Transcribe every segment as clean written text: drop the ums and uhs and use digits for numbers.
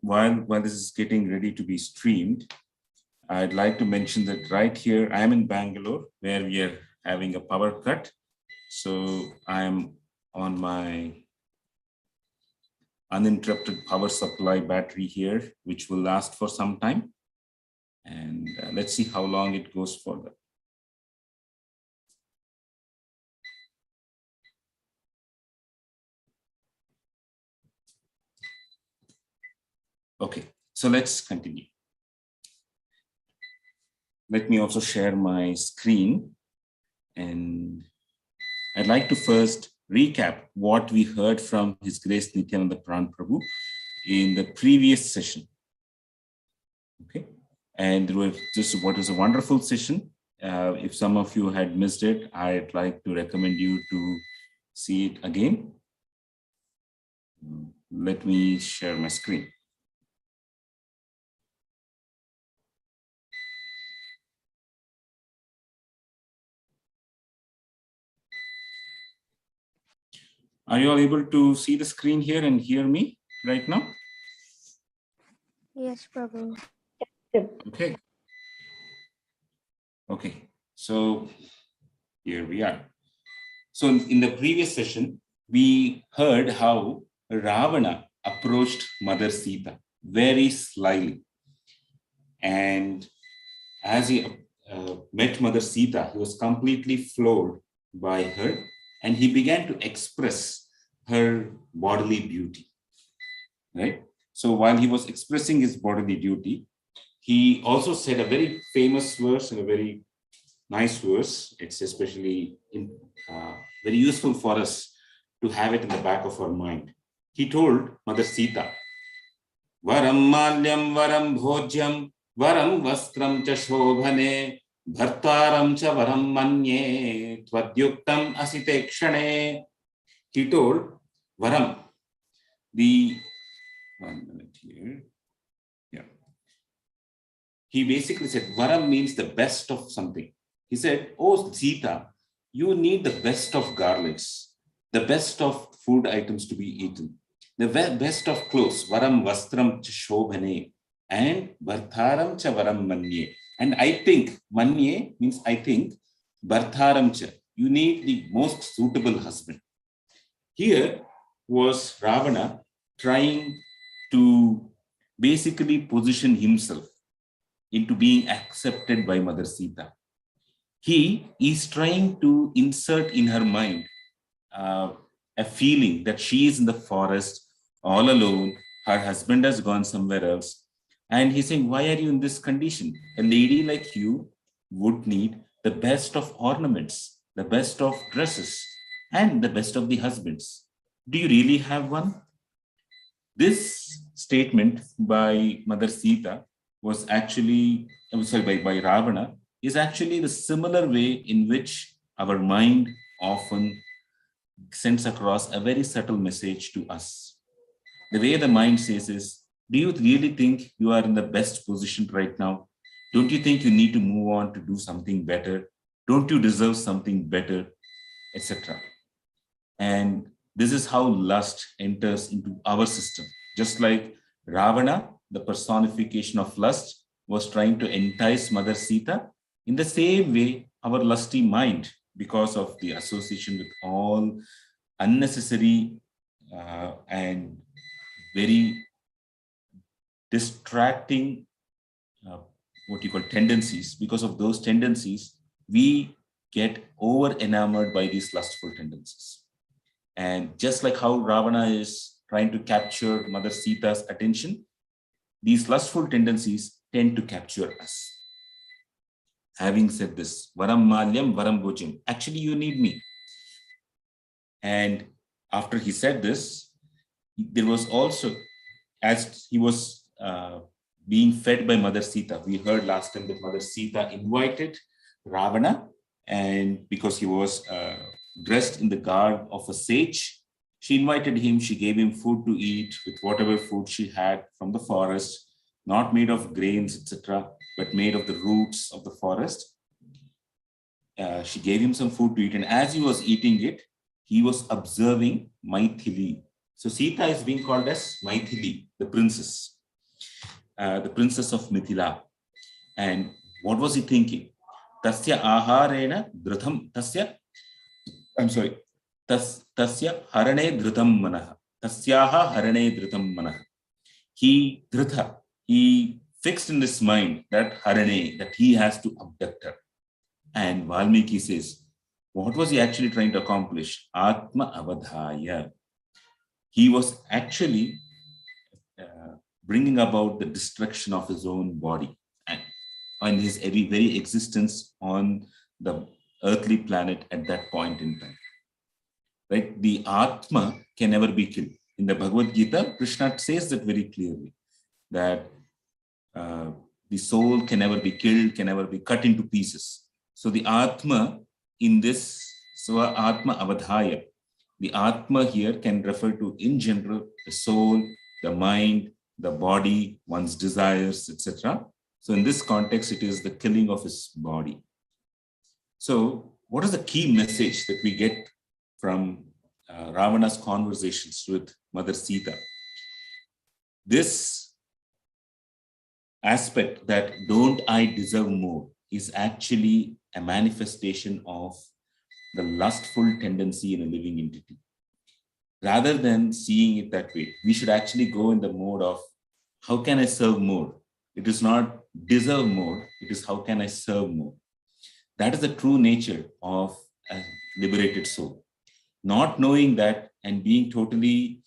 while this is getting ready to be streamed, I'd like to mention that right here, I am in Bangalore, where we are having a power cut. So I'm on my uninterrupted power supply battery here, which will last for some time. And let's see how long it goes for. Okay, so let's continue. Let me also share my screen. And I'd like to first recap what we heard from His Grace Nityananda Pran Prabhu in the previous session. Okay, and what was a wonderful session. If some of you had missed it, I'd like to recommend you to see it again. Let me share my screen. Are you all able to see the screen here and hear me right now? Yes, Prabhu. Okay. Okay, so here we are. So in the previous session, we heard how Ravana approached Mother Sita very slyly. And as he met Mother Sita, he was completely floored by her, and he began to express her bodily beauty, right? So while he was expressing his bodily beauty, he also said a very famous verse and a very nice verse. It's especially very useful for us to have it in the back of our mind. He told Mother Sita, Varam malyam varam bhojyam varam vastram cha shobhane bhartaram cha varam manye tvadyuktam asite kshane. He told Varam, one minute here. Yeah. He basically said, Varam means the best of something. He said, oh, Sita, you need the best of garlics, the best of food items to be eaten, the best of clothes, Varam Vastram cha Shobhane, and Bhartaram cha Varam Manye. And I think, Manye means I think, Bhartaram cha, you need the most suitable husband. Here was Ravana trying to basically position himself into being accepted by Mother Sita. He is trying to insert in her mind a feeling that she is in the forest all alone, her husband has gone somewhere else. And he's saying, why are you in this condition? A lady like you would need the best of ornaments, the best of dresses, and the best of the husbands. Do you really have one? This statement by Mother Sita was actually, by Ravana, is actually the similar way in which our mind often sends across a very subtle message to us. The way the mind says is, do you really think you are in the best position right now? Don't you think you need to move on to do something better? Don't you deserve something better, etc.? And this is how lust enters into our system. Just like Ravana, the personification of lust, was trying to entice Mother Sita, in the same way, our lusty mind, because of the association with all unnecessary and very distracting tendencies, because of those tendencies, we get over enamored by these lustful tendencies. And just like how Ravana is trying to capture Mother Sita's attention, these lustful tendencies tend to capture us. Having said this, Varam Malyam, Varam Bhojam, actually you need me. And after he said this, there was also, as he was being fed by Mother Sita, we heard last time that Mother Sita invited Ravana, and because he was dressed in the garb of a sage, she invited him, she gave him food to eat with whatever food she had from the forest, not made of grains, etc., but made of the roots of the forest. She gave him some food to eat, and as he was eating it, he was observing Maithili, So Sita is being called as Maithili, the princess of Mithila. And what was he thinking? Tasya aharena dhrutam, tasya harane dhrutam manah. Tasyaha harane dhrutam manah. He fixed in his mind that harane, that he has to abduct her. And Valmiki says, what was he actually trying to accomplish? Atma avadhaya. He was actually bringing about the destruction of his own body and his very existence on the earthly planet at that point in time. Right? The Atma can never be killed. In the Bhagavad Gita, Krishna says that very clearly, that the soul can never be killed, can never be cut into pieces. So the Atma in this, Atma Avadhaya, the Atma here can refer to, in general, the soul, the mind, the body, one's desires, etc. So in this context, it is the killing of his body. So what is the key message that we get from Ravana's conversations with Mother Sita? This aspect that don't I deserve more is actually a manifestation of the lustful tendency in a living entity. Rather than seeing it that way, we should actually go in the mode of, how can I serve more? It is not deserve more, it is how can I serve more? That is the true nature of a liberated soul. Not knowing that and being totally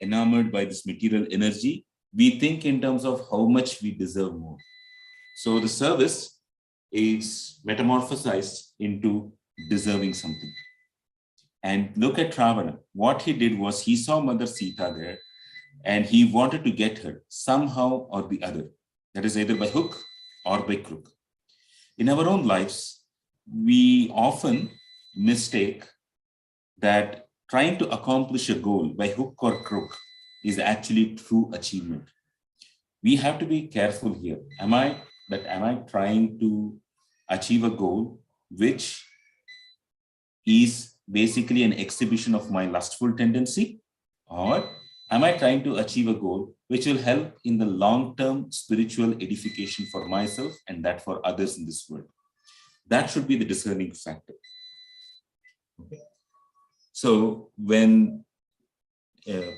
enamored by this material energy, we think in terms of how much we deserve more. So the service is metamorphosized into deserving something. And look at Ravana. What he did was, he saw Mother Sita there and he wanted to get her somehow or the other. That is either by hook or by crook. In our own lives, we often mistake that trying to accomplish a goal by hook or crook is actually true achievement. We have to be careful here. Am I trying to achieve a goal which is basically an exhibition of my lustful tendency? Or am I trying to achieve a goal which will help in the long-term spiritual edification for myself and that for others in this world? That should be the discerning factor. Okay. So when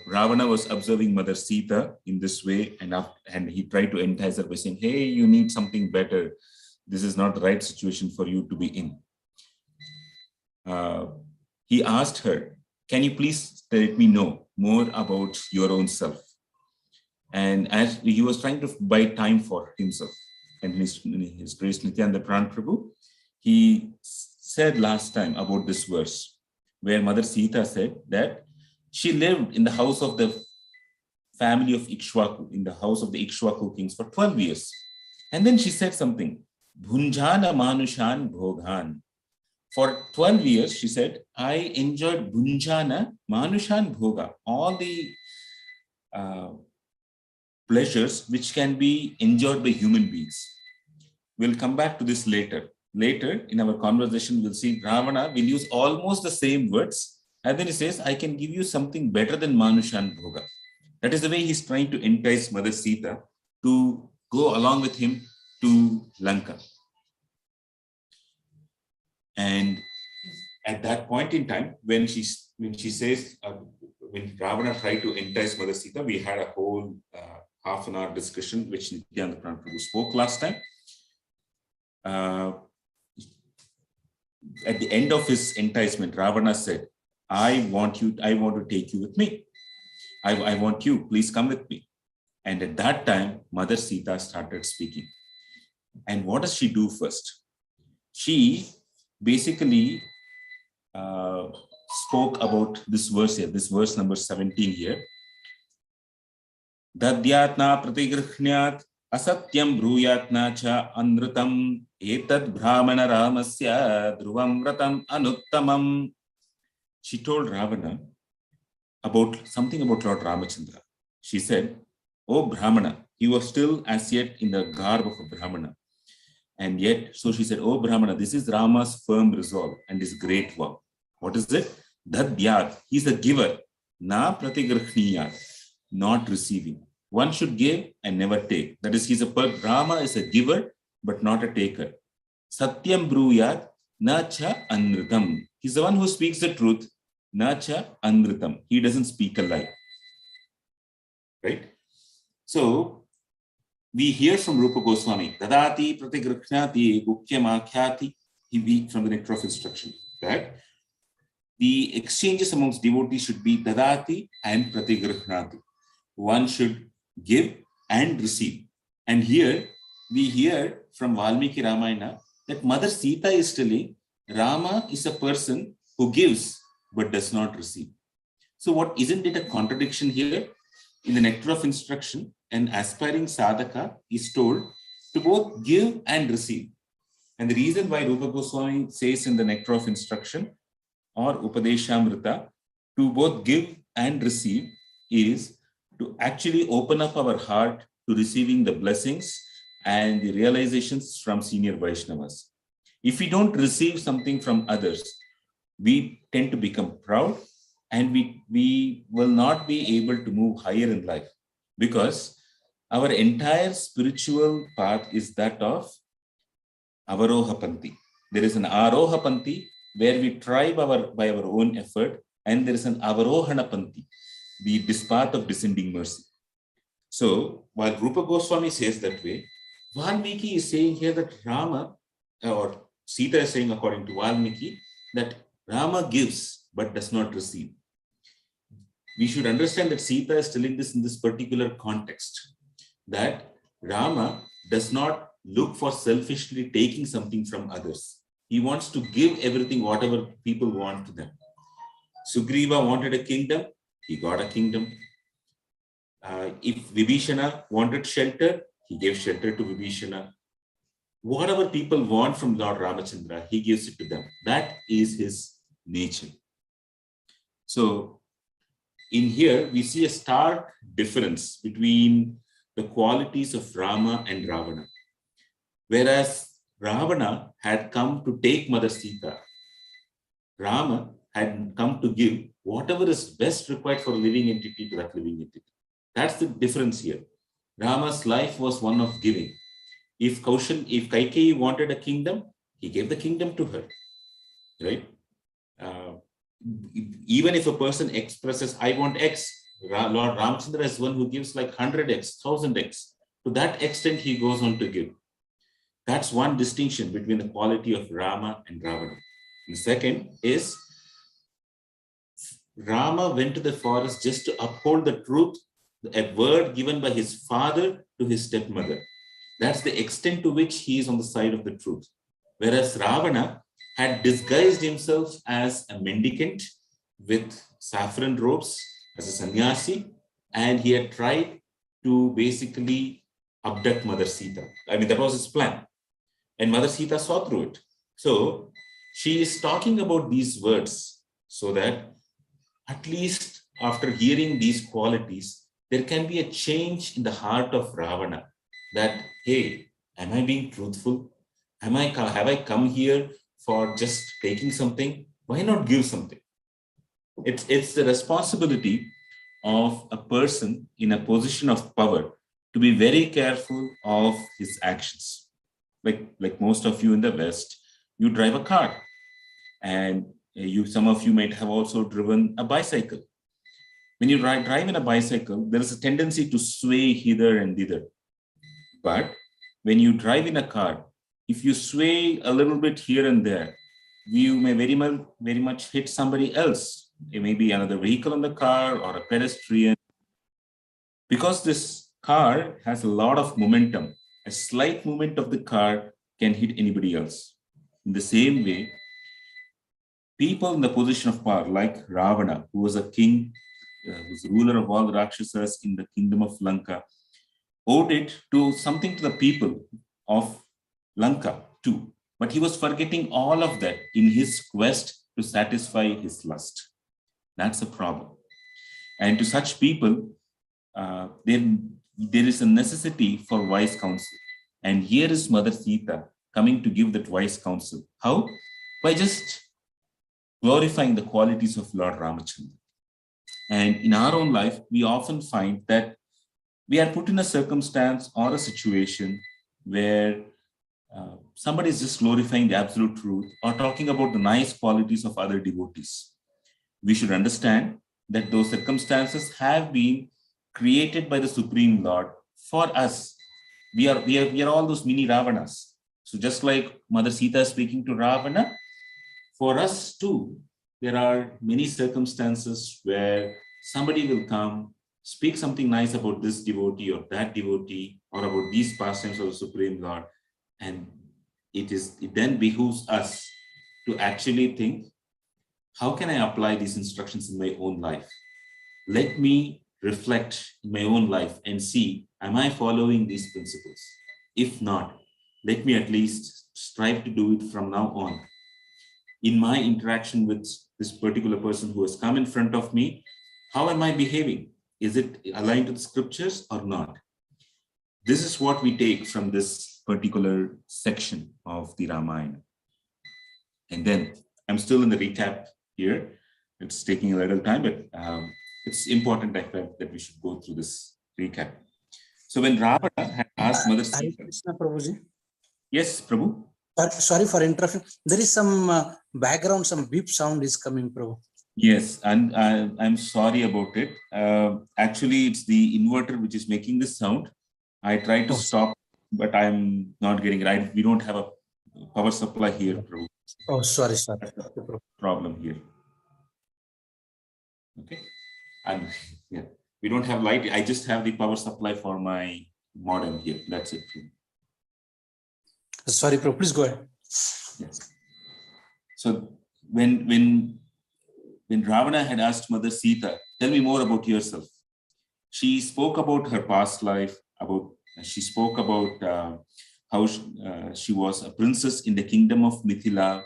Ravana was observing Mother Sita in this way, and he tried to entice her by saying, hey, you need something better. This is not the right situation for you to be in. He asked her, can you please let me know more about your own self? And as he was trying to buy time for himself, and his praise Nityananda Pran Prabhu, he said last time about this verse, where Mother Sita said that she lived in the house of the family of Ikshwaku, in the house of the Ikshwaku kings for 12 years. And then she said something, Bhunjana Manushan Bhogan. For 12 years, she said, I enjoyed Bhunjana Manushan Bhoga, all the pleasures which can be enjoyed by human beings. We'll come back to this later. Later in our conversation, we'll see Ravana will use almost the same words. And then he says, I can give you something better than Manushan Bhoga. That is the way he's trying to entice Mother Sita to go along with him to Lanka. And at that point in time, when she says, when Ravana tried to entice Mother Sita, we had a whole half an hour discussion, which Nityananda Pran Prabhu spoke last time. At the end of his enticement, Ravana said, I want to take you with me. I want you, please come with me. And at that time, Mother Sita started speaking. And what does she do first? She basically spoke about this verse here, this verse number 17 here. Dadyatna pratigrihnyat asatyam bruyatna cha anrutam etad brahmana ramasya dhruvam ratam anuttamam. She told Ravana about something about Lord Ramachandra. She said, oh Brahmana, he was still as yet in the garb of a Brahmana. And yet, so she said, oh Brahmana, this is Rama's firm resolve and his great vow. What is it? Dadyat, he's a giver. Na pratigrahniya, not receiving. One should give and never take. That is, Rama is a giver, but not a taker. Satyam bruyat, na cha anritam. He's the one who speaks the truth, na cha anritam. He doesn't speak a lie. Right? So, we hear from Rupa Goswami, Dadati pratigrahnyati gukyam from the Nectar of Instruction, that the exchanges amongst devotees should be Dadati and pratigrahnyati. One should give and receive. And here we hear from Valmiki Ramayana that Mother Sita is telling Rama is a person who gives but does not receive. So what, isn't it a contradiction here? In the Nectar of Instruction, an aspiring sadhaka is told to both give and receive. And the reason why Rupa Goswami says in the Nectar of Instruction or Upadeshamrita to both give and receive is to actually open up our heart to receiving the blessings and the realizations from senior Vaishnavas. If we don't receive something from others, we tend to become proud and we will not be able to move higher in life, because our entire spiritual path is that of Avaroha Panti. There is an Aroha Panti where we try by our own effort, and there is an Avarohana Panti, this path of descending mercy. So while Rupa Goswami says that way, Valmiki is saying here that Rama, or Sita is saying according to Valmiki, that Rama gives but does not receive. We should understand that Sita is telling this in this particular context, that Rama does not look for selfishly taking something from others. He wants to give everything, whatever people want to them. Sugriva wanted a kingdom, he got a kingdom. If Vibhishana wanted shelter, he gave shelter to Vibhishana. Whatever people want from Lord Ramachandra, he gives it to them. That is his nature. So in here, we see a stark difference between the qualities of Rama and Ravana. Whereas Ravana had come to take Mother Sita, Rama had come to give whatever is best required for a living entity to that living entity. That's the difference here. Rama's life was one of giving. If Kaikeyi wanted a kingdom, he gave the kingdom to her, right? Even if a person expresses, I want X, Lord Ramchandra is one who gives like 100X, 1000X. To that extent, he goes on to give. That's one distinction between the quality of Rama and Ravana. And the second is, Rama went to the forest just to uphold the truth, a word given by his father to his stepmother. That's the extent to which he is on the side of the truth. Whereas Ravana had disguised himself as a mendicant with saffron robes, as a sannyasi, and he had tried to basically abduct Mother Sita. I mean, that was his plan. And Mother Sita saw through it. So she is talking about these words so that at least after hearing these qualities, there can be a change in the heart of Ravana that, hey, am I being truthful? Have I come here for just taking something? Why not give something? It's the responsibility of a person in a position of power to be very careful of his actions. Like most of you in the West, you drive a car, and some of you might have also driven a bicycle. When you drive in a bicycle, there is a tendency to sway hither and thither. But when you drive in a car, if you sway a little bit here and there, you may very much hit somebody else. It may be another vehicle in the car or a pedestrian. Because this car has a lot of momentum, a slight movement of the car can hit anybody else. In the same way, people in the position of power, like Ravana, who was a king, who was the ruler of all the Rakshasas in the kingdom of Lanka, owed it to something to the people of Lanka too. But he was forgetting all of that in his quest to satisfy his lust. That's a problem. And to such people, there is a necessity for wise counsel. And here is Mother Sita coming to give that wise counsel. How? By just glorifying the qualities of Lord Ramachandra. And in our own life, we often find that we are put in a circumstance or a situation where somebody is just glorifying the absolute truth or talking about the nice qualities of other devotees. We should understand that those circumstances have been created by the Supreme Lord for us. We are all those mini Ravanas. So just like Mother Sita speaking to Ravana, for us too, there are many circumstances where somebody will come, speak something nice about this devotee or that devotee, or about these pastimes of the Supreme Lord, and it then behooves us to actually think, how can I apply these instructions in my own life? Let me reflect in my own life and see, am I following these principles? If not, let me at least strive to do it from now on. In my interaction with this particular person who has come in front of me, how am I behaving? Is it aligned to the scriptures or not? This is what we take from this particular section of the Ramayana. And then I'm still in the recap here. It's taking a little time, but it's important, I felt, that we should go through this recap. So when Ravana had asked Mother Sita, Krishna Prabhuji. Yes, Prabhu. Sorry for interrupting. There is some background, some beep sound is coming, Prabhu. Yes, and I'm sorry about it. Actually, it's the inverter which is making this sound. I tried to stop, but I'm not getting right. We don't have a power supply here, Prabhu. Oh, sorry. Problem here. Okay. And yeah, we don't have light. I just have the power supply for my modem here. That's it. Sorry, Prabhu. Please go ahead. Yes. So when Ravana had asked Mother Sita, tell me more about yourself, she spoke about her past life. She spoke about how she was a princess in the kingdom of Mithila,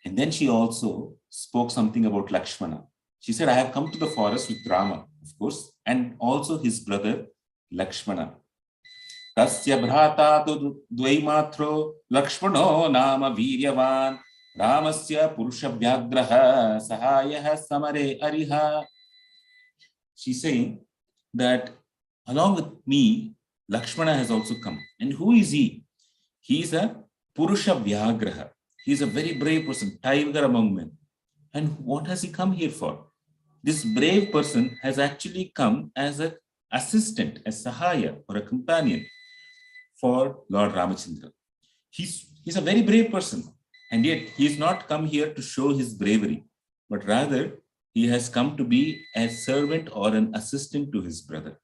and then she also spoke something about Lakshmana. She said, I have come to the forest with Rama, of course, and also his brother Lakshmana. Tasya bhrata tu dvaimatro Lakshmano nama viryavan Ramasya purusha vyagraha sahayah samare ariha. She's saying that along with me, Lakshmana has also come. And who is he? He is a purusha vyagraha. He is a very brave person, tiger among men. And what has he come here for? This brave person has actually come as an assistant, a sahaya or a companion for Lord Ramachandra. He's a very brave person, and yet he has not come here to show his bravery, but rather he has come to be a servant or an assistant to his brother.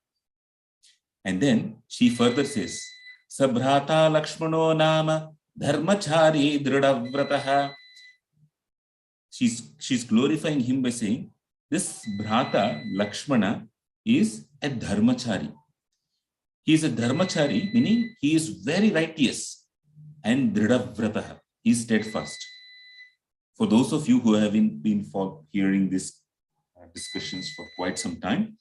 And then she further says, Sabhrata Lakshmano nama dharmachari dridavratah. She's glorifying him by saying, this Bhrata Lakshmana is a dharmachari. He is a dharmachari, meaning he is very righteous, and dridavratah, he is steadfast. For those of you who have been hearing these discussions for quite some time,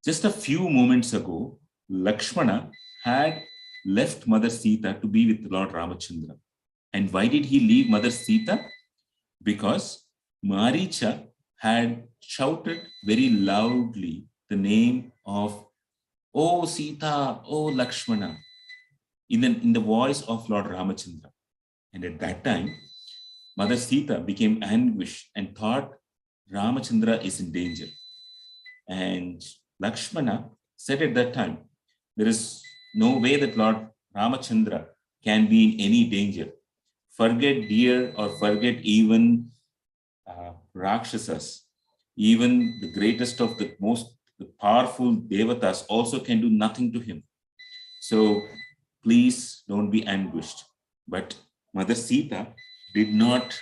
just a few moments ago, Lakshmana had left Mother Sita to be with Lord Ramachandra. And why did he leave Mother Sita? Because Maricha had shouted very loudly the name of, Oh Sita, oh Lakshmana, in the voice of Lord Ramachandra. And at that time, Mother Sita became anguished and thought Ramachandra is in danger. And Lakshmana said at that time, there is no way that Lord Ramachandra can be in any danger. Forget deer or forget even Rakshasas. Even the greatest of the most powerful devatas also can do nothing to him. So please don't be anguished. But Mother Sita did not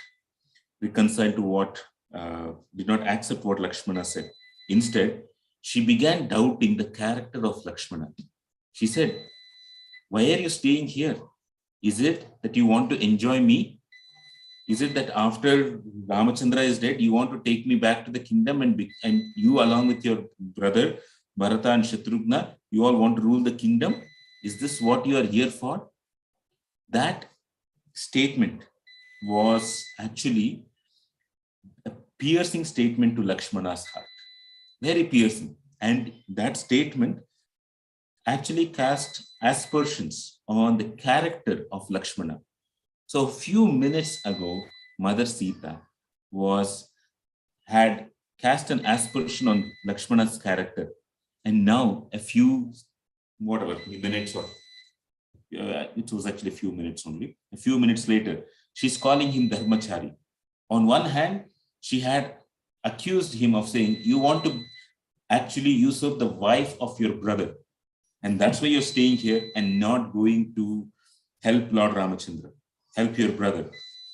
reconcile to did not accept what Lakshmana said. Instead, she began doubting the character of Lakshmana. She said, why are you staying here? Is it that you want to enjoy me? Is it that after Ramachandra is dead, you want to take me back to the kingdom and you along with your brother, Bharata and Shatrughna, you all want to rule the kingdom? Is this what you are here for? That statement was actually a piercing statement to Lakshmana's heart. Very piercing. And that statement actually cast aspersions on the character of Lakshmana. So a few minutes ago, Mother Sita had cast an aspersion on Lakshmana's character. And now a few, whatever, minutes or it was actually a few minutes only. A few minutes later, she's calling him Dharmachari. On one hand, she had accused him of saying, you want to actually usurp the wife of your brother. And that's why you're staying here and not going to help Lord Ramachandra, help your brother.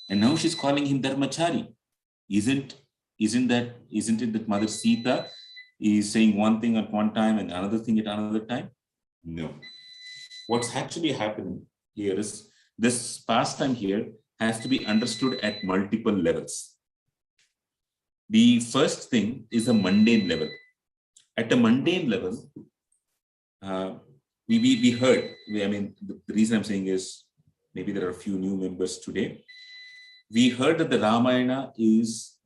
And now she's calling him Dharmachari. Isn't it that Mother Sita is saying one thing at one time and another thing at another time? No. What's actually happening here is this pastime here has to be understood at multiple levels. The first thing is a mundane level. At a mundane level, we heard, the reason I'm saying is maybe there are a few new members today. We heard that the Ramayana is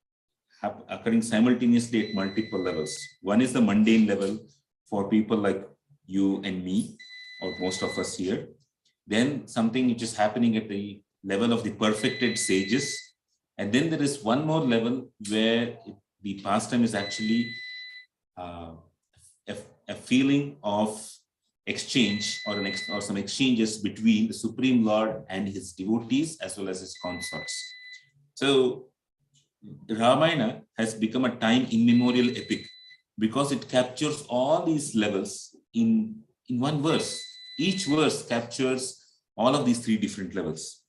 occurring simultaneously at multiple levels. One is the mundane level for people like you and me, or most of us here. Then something which is happening at the level of the perfected sages. And then there is one more level where the pastime is actually a feeling of exchange or some exchanges between the Supreme Lord and his devotees as well as his consorts. So Ramayana has become a time immemorial epic because it captures all these levels in one verse. Each verse captures all of these three different levels.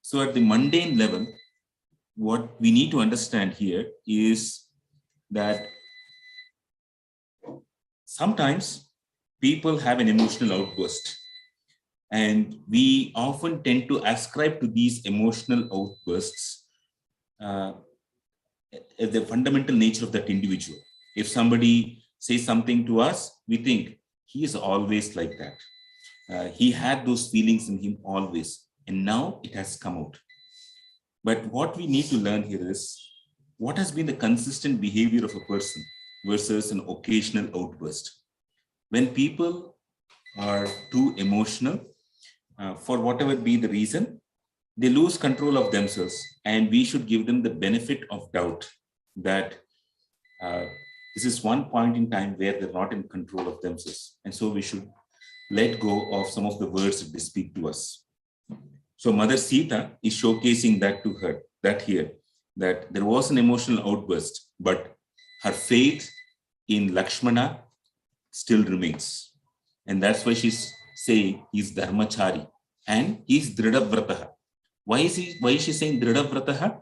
So at the mundane level, what we need to understand here is that sometimes people have an emotional outburst, and we often tend to ascribe to these emotional outbursts the fundamental nature of that individual. If somebody says something to us, we think he is always like that. He had those feelings in him always, and now it has come out. But what we need to learn here is what has been the consistent behavior of a person versus an occasional outburst. When people are too emotional, for whatever be the reason, they lose control of themselves, and we should give them the benefit of doubt that this is one point in time where they're not in control of themselves. And so we should let go of some of the words that they speak to us. So Mother Sita is showcasing that to her, that there was an emotional outburst, but her faith in Lakshmana still remains. And that's why she's saying he's Dharmachari and he's Dridhavrataha. Why is she saying Dridhavrataha?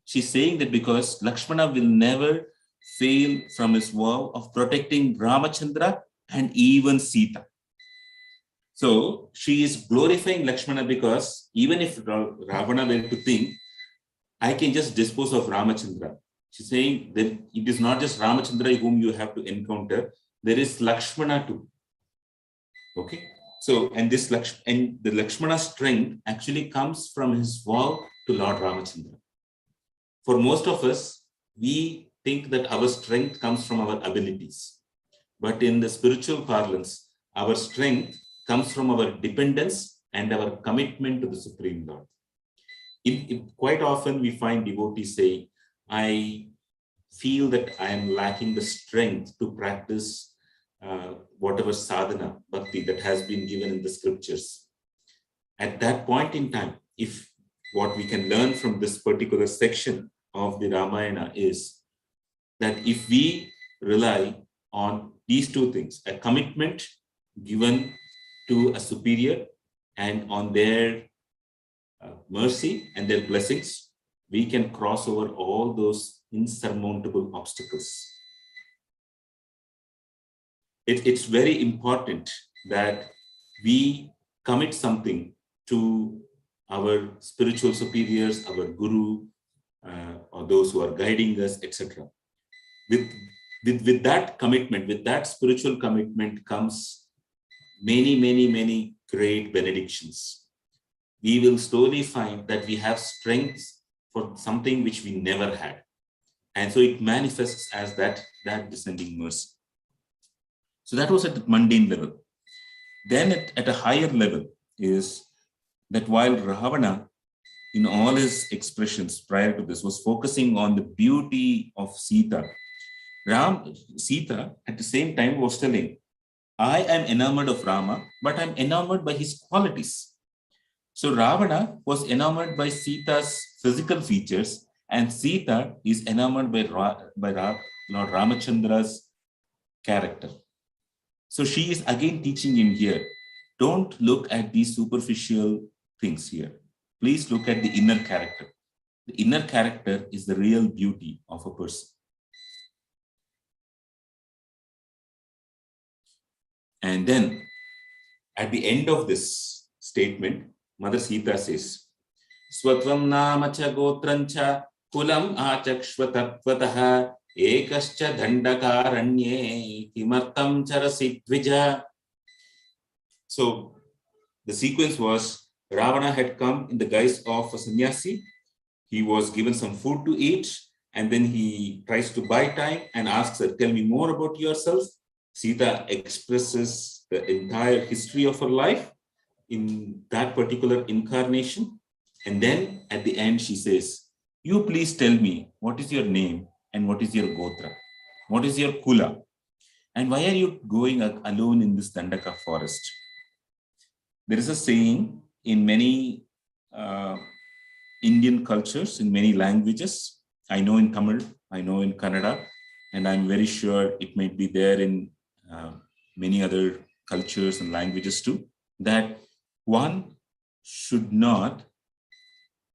She's saying that because Lakshmana will never fail from his vow of protecting Ramachandra and even Sita. So she is glorifying Lakshmana because even if Ravana were to think, I can just dispose of Ramachandra. She's saying that it is not just Ramachandra whom you have to encounter, there is Lakshmana too. Okay. So, and the Lakshmana strength actually comes from his vow to Lord Ramachandra. For most of us, we think that our strength comes from our abilities. But in the spiritual parlance, our strength comes from our dependence and our commitment to the Supreme Lord. Quite often we find devotees say, I feel that I am lacking the strength to practice whatever sadhana, bhakti that has been given in the scriptures. At that point in time, if what we can learn from this particular section of the Ramayana is that if we rely on these two things, a commitment given to a superior and on their mercy and their blessings, we can cross over all those insurmountable obstacles. It's very important that we commit something to our spiritual superiors, our guru, or those who are guiding us, etc. With that commitment, with that spiritual commitment comes many great benedictions. We will slowly find that we have strength for something which we never had. And so it manifests as that descending mercy. So that was at the mundane level. Then at a higher level is that while Ravana, in all his expressions prior to this, was focusing on the beauty of Sita, Sita at the same time was telling, I am enamored of Rama, but I'm enamored by his qualities. So Ravana was enamored by Sita's physical features, and Sita is enamored by Lord Ramachandra's character. So she is again teaching him here, don't look at these superficial things here. Please look at the inner character. The inner character is the real beauty of a person. And then at the end of this statement, Mother Sita says, Swatvam namacha gotrancha kulam achakshvatatvatah ekascha Kanda-Ch47-48 kimartam charasi dvija. So the sequence was Ravana had come in the guise of a sannyasi. He was given some food to eat, and then he tries to buy time and asks her, tell me more about yourself. Sita expresses the entire history of her life in that particular incarnation. And then at the end, she says, you please tell me, what is your name and what is your gotra? What is your kula? And why are you going alone in this Dandaka forest? There is a saying in many Indian cultures, in many languages. I know in Tamil, I know in Kannada, and I'm very sure it might be there in many other cultures and languages too, that one should not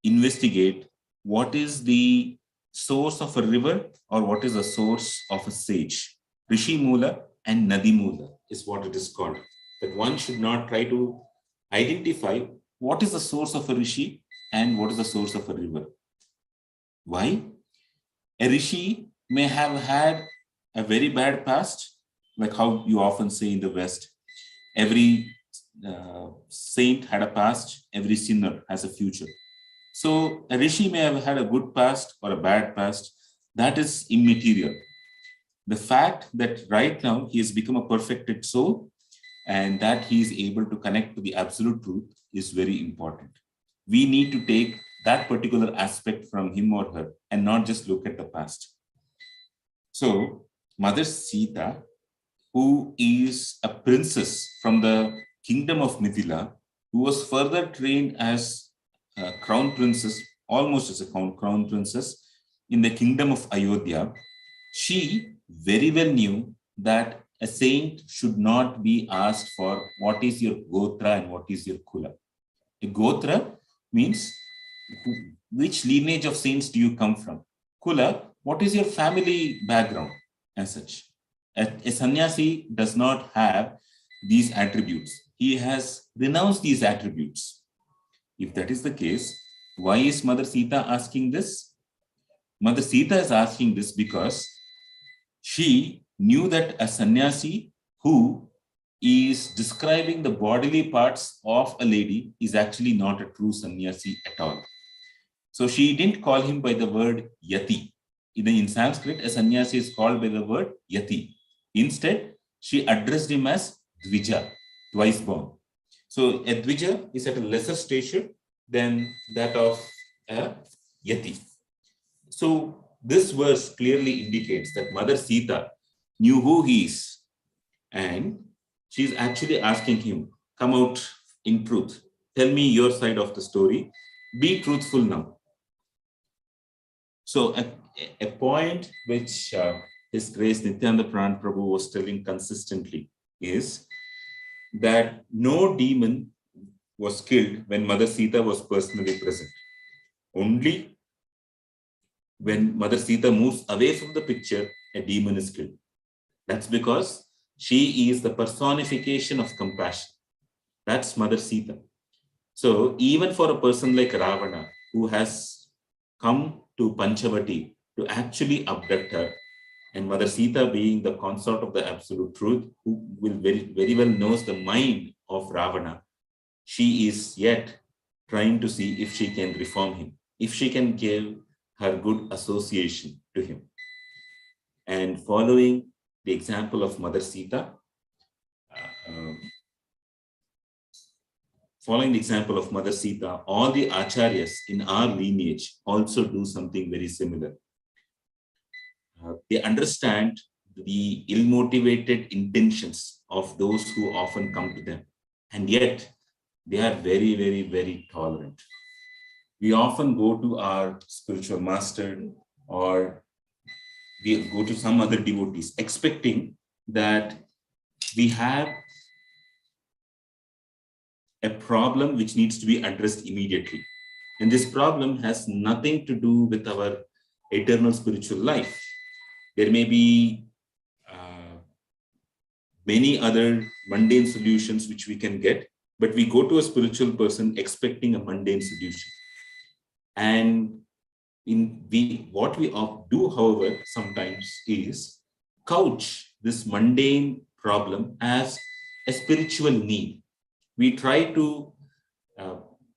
investigate what is the source of a river or what is the source of a sage. Rishi Mula and Nadi Mula is what it is called. That one should not try to identify what is the source of a rishi and what is the source of a river. Why? A rishi may have had a very bad past, like how you often say in the West, every saint had a past, every sinner has a future. So a rishi may have had a good past or a bad past. That is immaterial. The fact that right now he has become a perfected soul and that he is able to connect to the absolute truth is very important. We need to take that particular aspect from him or her and not just look at the past. So Mother Sita, who is a princess from the kingdom of Mithila, who was further trained as a crown princess, almost as a crown princess in the kingdom of Ayodhya, she very well knew that a saint should not be asked for what is your gotra and what is your kula. A gotra means which lineage of saints do you come from? Kula, what is your family background as such? A sannyasi does not have these attributes. He has renounced these attributes. If that is the case, why is Mother Sita asking this? Mother Sita is asking this because she knew that a sannyasi who is describing the bodily parts of a lady is actually not a true sannyasi at all. So she didn't call him by the word yati. In Sanskrit, a sannyasi is called by the word yati. Instead, she addressed him as dvija, twice born. So a dvija is at a lesser stature than that of a yati. So this verse clearly indicates that Mother Sita knew who he is, and she's actually asking him, come out in truth. Tell me your side of the story. Be truthful now. So a point which His Grace Nityananda Pran Prabhu was telling consistently is that no demon was killed when Mother Sita was personally present. Only when Mother Sita moves away from the picture, a demon is killed. That's because she is the personification of compassion. That's Mother Sita. So even for a person like Ravana, who has come to Panchavati to actually abduct her, and Mother Sita being the consort of the absolute truth, who will very well knows the mind of Ravana, she is yet trying to see if she can reform him, if she can give her good association to him. And following the example of Mother Sita, all the acharyas in our lineage also do something very similar. They understand the ill-motivated intentions of those who often come to them, and yet they are very, very, very tolerant. We often go to our spiritual master or we go to some other devotees expecting that we have a problem which needs to be addressed immediately. And this problem has nothing to do with our eternal spiritual life. There may be many other mundane solutions which we can get, but we go to a spiritual person expecting a mundane solution. And what we do, however, sometimes is couch this mundane problem as a spiritual need. We try to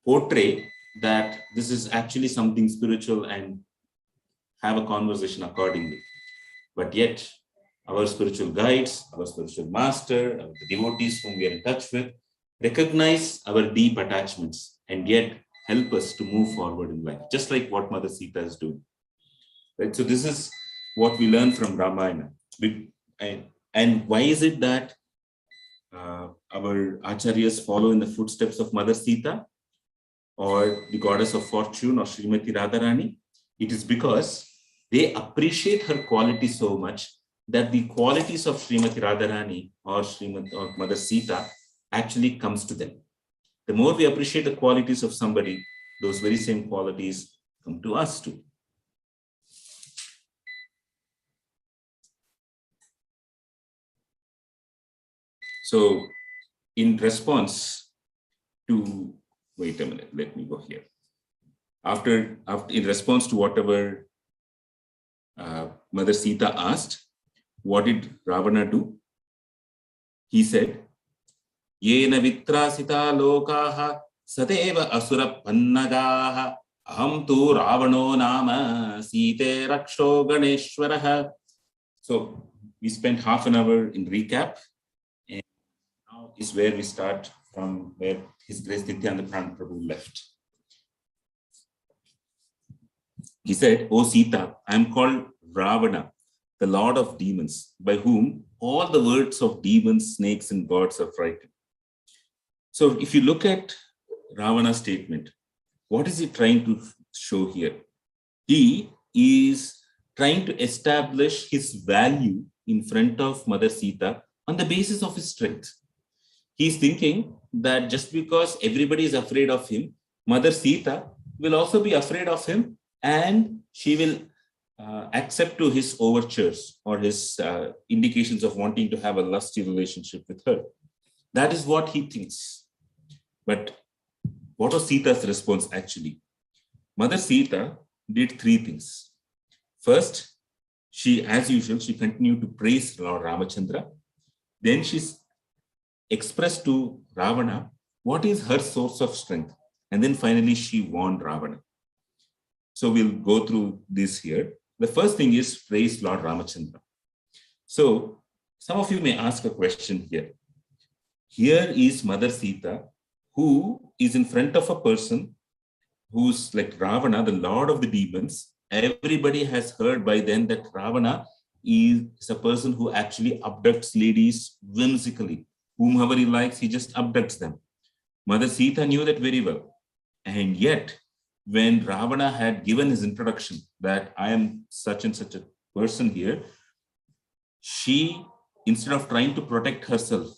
portray that this is actually something spiritual and have a conversation accordingly. But yet, our spiritual guides, our spiritual master, the devotees whom we are in touch with, recognize our deep attachments and yet help us to move forward in life, just like what Mother Sita is doing. Right? So this is what we learn from Ramayana. And why is it that our acharyas follow in the footsteps of Mother Sita or the goddess of fortune or Srimati Radharani? It is because they appreciate her quality so much that the qualities of Srimati Radharani or Mother Sita actually comes to them. The more we appreciate the qualities of somebody, those very same qualities come to us too. So in response to, wait a minute, let me go here. In response to whatever Mother Sita asked, what did Ravana do? He said, Yena vitrasita lokaha sadeva asura pannagaha aham tu Ravano nama site raksho ganeshwaraha. So we spent half an hour in recap, and now is where we start from where His Grace Nityananda Pran Prabhu left. He said, O Sita, I am called Ravana, the lord of demons, by whom all the words of demons, snakes, and gods are frightened. So if you look at Ravana's statement, what is he trying to show here? He is trying to establish his value in front of Mother Sita on the basis of his strength. He's thinking that just because everybody is afraid of him, Mother Sita will also be afraid of him, and she will accept to his overtures or his indications of wanting to have a lusty relationship with her. That is what he thinks. But what was Sita's response actually? Mother Sita did three things. First, she, as usual, she continued to praise Lord Ramachandra. Then she expressed to Ravana what is her source of strength. And then finally, she warned Ravana. So we'll go through this here. The first thing is praise Lord Ramachandra. So some of you may ask a question here. Here is Mother Sita, who is in front of a person who's like Ravana, the lord of the demons. Everybody has heard by then that Ravana is a person who actually abducts ladies whimsically. Whomever he likes, he just abducts them. Mother Sita knew that very well. And yet, when Ravana had given his introduction that I am such and such a person here, she, instead of trying to protect herself,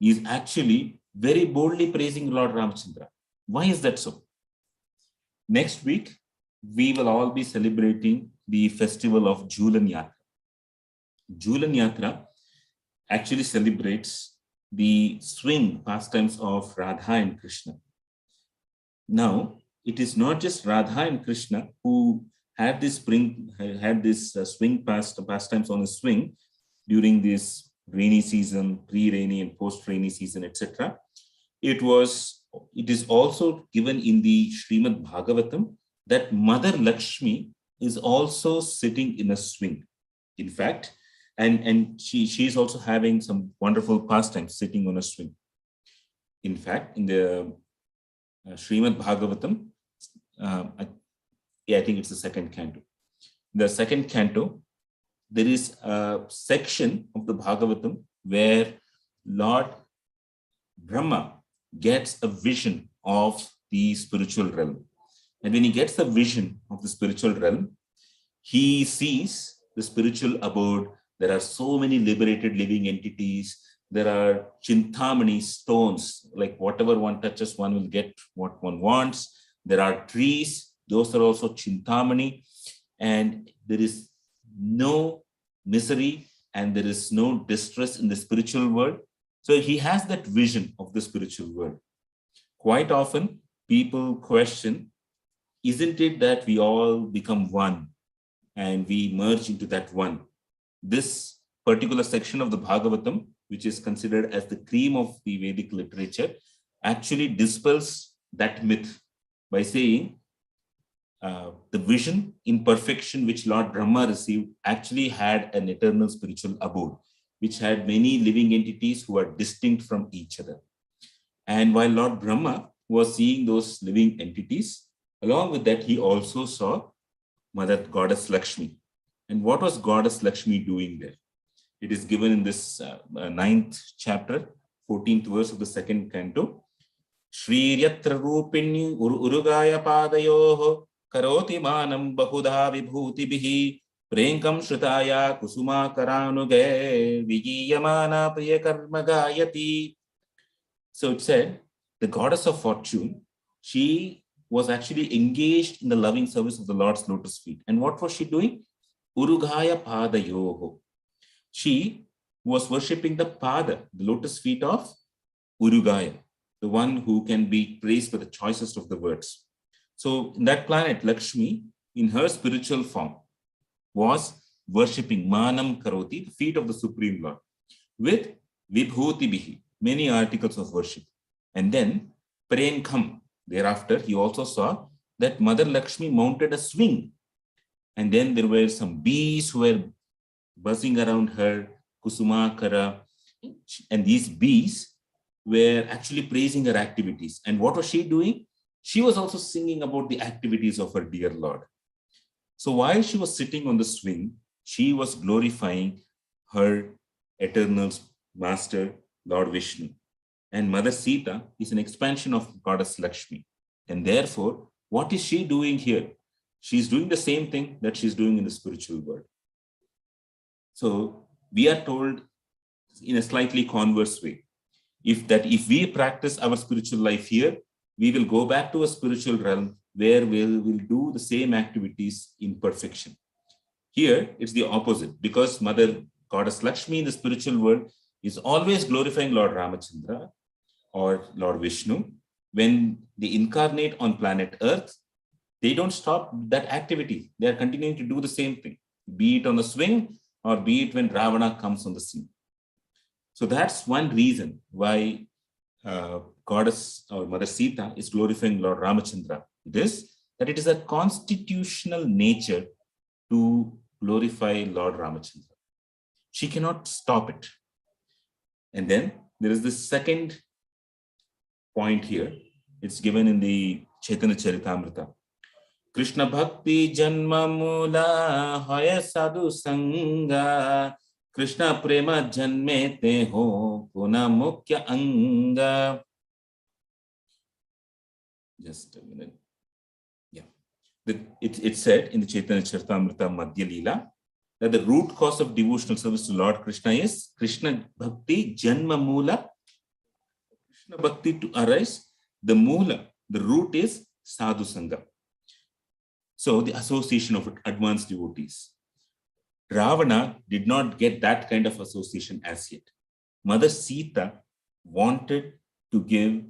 is actually very boldly praising Lord Ramachandra. Why is that so? Next week, we will all be celebrating the festival of Jhulan Yatra. Jhulan Yatra actually celebrates the swing pastimes of Radha and Krishna. Now, it is not just Radha and Krishna who had this swing pastimes on a swing during this rainy season, pre-rainy and post-rainy season, etc. It is also given in the Srimad Bhagavatam that Mother Lakshmi is also sitting in a swing. In fact, and she's also having some wonderful pastimes sitting on a swing. In fact, in the Srimad Bhagavatam, I think it's the second canto. The second canto, there is a section of the Bhagavatam where Lord Brahma gets a vision of the spiritual realm. And when he gets the vision of the spiritual realm, he sees the spiritual abode. There are so many liberated living entities. There are chintamani stones, like whatever one touches, one will get what one wants. There are trees, those are also chintamani. And there is no misery and there is no distress in the spiritual world. So he has that vision of the spiritual world. Quite often, people question, isn't it that we all become one and we merge into that one? This particular section of the Bhagavatam, which is considered as the cream of the Vedic literature, actually dispels that myth by saying the vision in perfection which Lord Brahma received actually had an eternal spiritual abode, which had many living entities who are distinct from each other. And while Lord Brahma was seeing those living entities, along with that, he also saw Mother Goddess Lakshmi. And what was Goddess Lakshmi doing there? It is given in this 9th chapter, 14th verse of the second canto. Shri Yatra Rupini Urugaya Padayoho Karoti Manam Bahudha Vibhuti Bihi Prenkam Shrutaya Kusuma Karanuge Vigiyamana Priyakarma Gayati. So it said, the goddess of fortune, she was actually engaged in the loving service of the Lord's lotus feet. And what was she doing? Urugaya Padayoho. She was worshipping the Pada, the lotus feet of Urugaya, the one who can be praised by the choicest of the words. So in that planet, Lakshmi, in her spiritual form, was worshipping Manam Karoti, the feet of the Supreme Lord, with Vibhuti Bihi, many articles of worship. And then Prenkam, thereafter, he also saw that Mother Lakshmi mounted a swing. And then there were some bees who were buzzing around her, Kusumakara. And these bees were actually praising her activities. And what was she doing? She was also singing about the activities of her dear Lord. So while she was sitting on the swing, she was glorifying her eternal master, Lord Vishnu. And Mother Sita is an expansion of Goddess Lakshmi. And therefore, what is she doing here? She's doing the same thing that she's doing in the spiritual world. So we are told in a slightly converse way, if we practice our spiritual life here, we will go back to a spiritual realm where we'll do the same activities in perfection. Here, it's the opposite, because Mother Goddess Lakshmi in the spiritual world is always glorifying Lord Ramachandra or Lord Vishnu. When they incarnate on planet Earth, they don't stop that activity. They are continuing to do the same thing, be it on the swing or be it when Ravana comes on the scene. So that's one reason why Goddess or Mother Sita is glorifying Lord Ramachandra. It is that it is a constitutional nature to glorify Lord Ramachandra. She cannot stop it. And then there is this second point here. It's given in the Chaitanya Charitamrita. Krishna Bhakti Janma Mula Hoya Sadhu Sangha Krishna Prema Janme Te Ho Puna Mukhya Anga. Just a minute. Yeah. It said in the Chaitanya Charitamrita Madhya Leela that the root cause of devotional service to Lord Krishna is Krishna Bhakti Janma Mula. Krishna Bhakti to arise, the Mula, the root is Sadhu Sangha. So the association of advanced devotees. Ravana did not get that kind of association as yet. Mother Sita wanted to give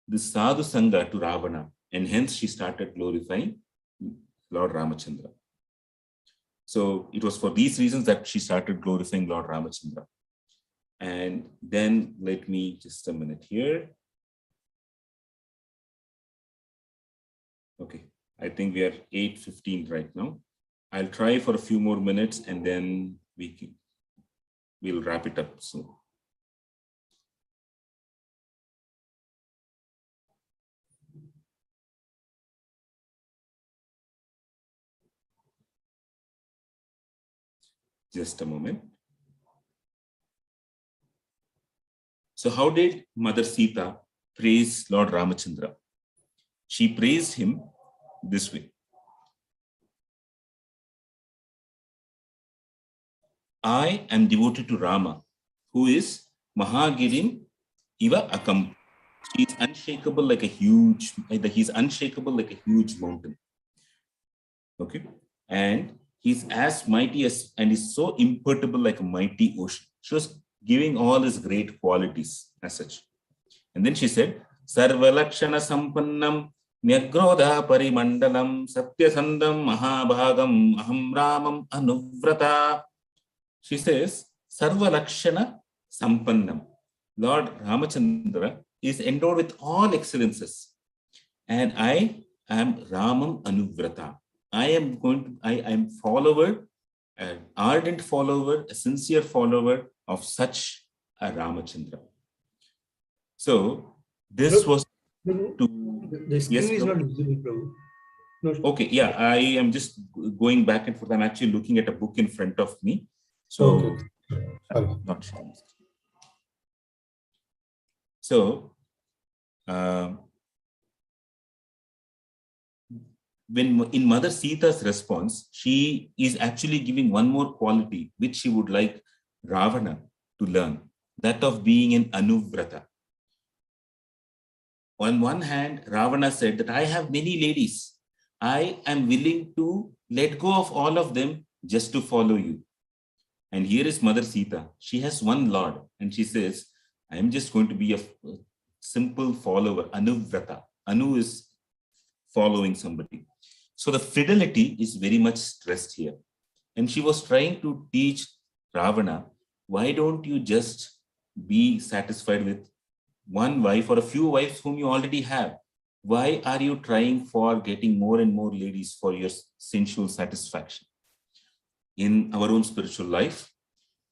the Sadhu Sangha to Ravana, and hence she started glorifying Lord Ramachandra. So it was for these reasons that she started glorifying Lord Ramachandra. And then let me just a minute here. Okay, I think we are 8:15 right now. I'll try for a few more minutes and then we'll wrap it up soon. Just a moment. So how did Mother Sita praise Lord Ramachandra? She praised him this way. I am devoted to Rama, who is Mahagirim Iva Akam. He's unshakable like a huge, he's unshakable like a huge mountain. Okay. And he's as mighty as, and is so imperturbable like a mighty ocean. She was giving all his great qualities as such. And then she said, Sarvalakshana Sampannam Nyagrodha Parimandalam Satyasandam Mahabhagam Aham Ramam Anuvrata. She says, Sarvalakshana Sampannam. Lord Ramachandra is endowed with all excellences. And I am Ramam Anuvrata. I am follower, an ardent follower, a sincere follower of such a Ramachandra. So this was to the screen is not visible, Prabhu. No. Okay, yeah, I am just going back and forth. I'm actually looking at a book in front of me. So Okay. not sure. So when in Mother Sita's response, she is actually giving one more quality which she would like Ravana to learn, that of being an Anuvrata. On one hand, Ravana said that I have many ladies. I am willing to let go of all of them just to follow you. And here is Mother Sita. She has one Lord and she says, I am just going to be a simple follower, Anuvrata. Anu is following somebody. So the fidelity is very much stressed here. And she was trying to teach Ravana, why don't you just be satisfied with one wife or a few wives whom you already have? Why are you trying for getting more and more ladies for your sensual satisfaction? In our own spiritual life,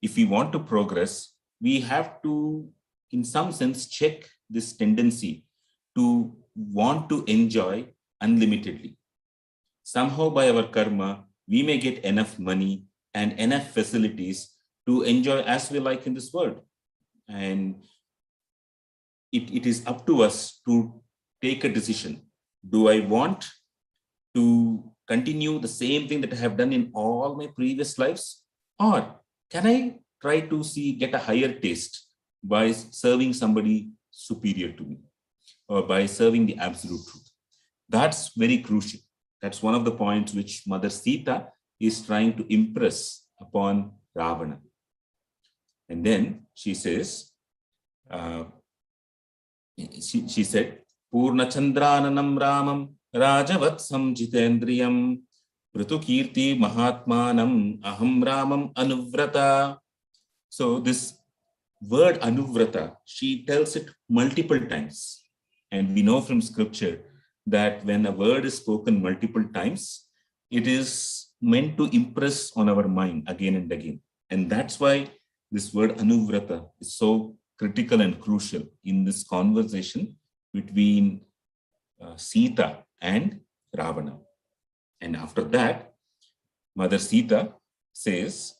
if we want to progress, we have to, in some sense, check this tendency to want to enjoy unlimitedly. Somehow by our karma, we may get enough money and enough facilities to enjoy as we like in this world. And it is up to us to take a decision. Do I want to continue the same thing that I have done in all my previous lives? Or can I try to get a higher taste by serving somebody superior to me or by serving the absolute truth? That's very crucial. That's one of the points which Mother Sita is trying to impress upon Ravana. And then she says, she said, Purna Chandrananam Ramam Rajavatsam Jitendriyam Prutukirti Mahatmanam Aham Ramam Anuvrata. So this word Anuvrata, she tells it multiple times. And we know from scripture that when a word is spoken multiple times, it is meant to impress on our mind again and again. And that's why this word Anuvrata is so critical and crucial in this conversation between Sita and Ravana. And after that, Mother Sita says,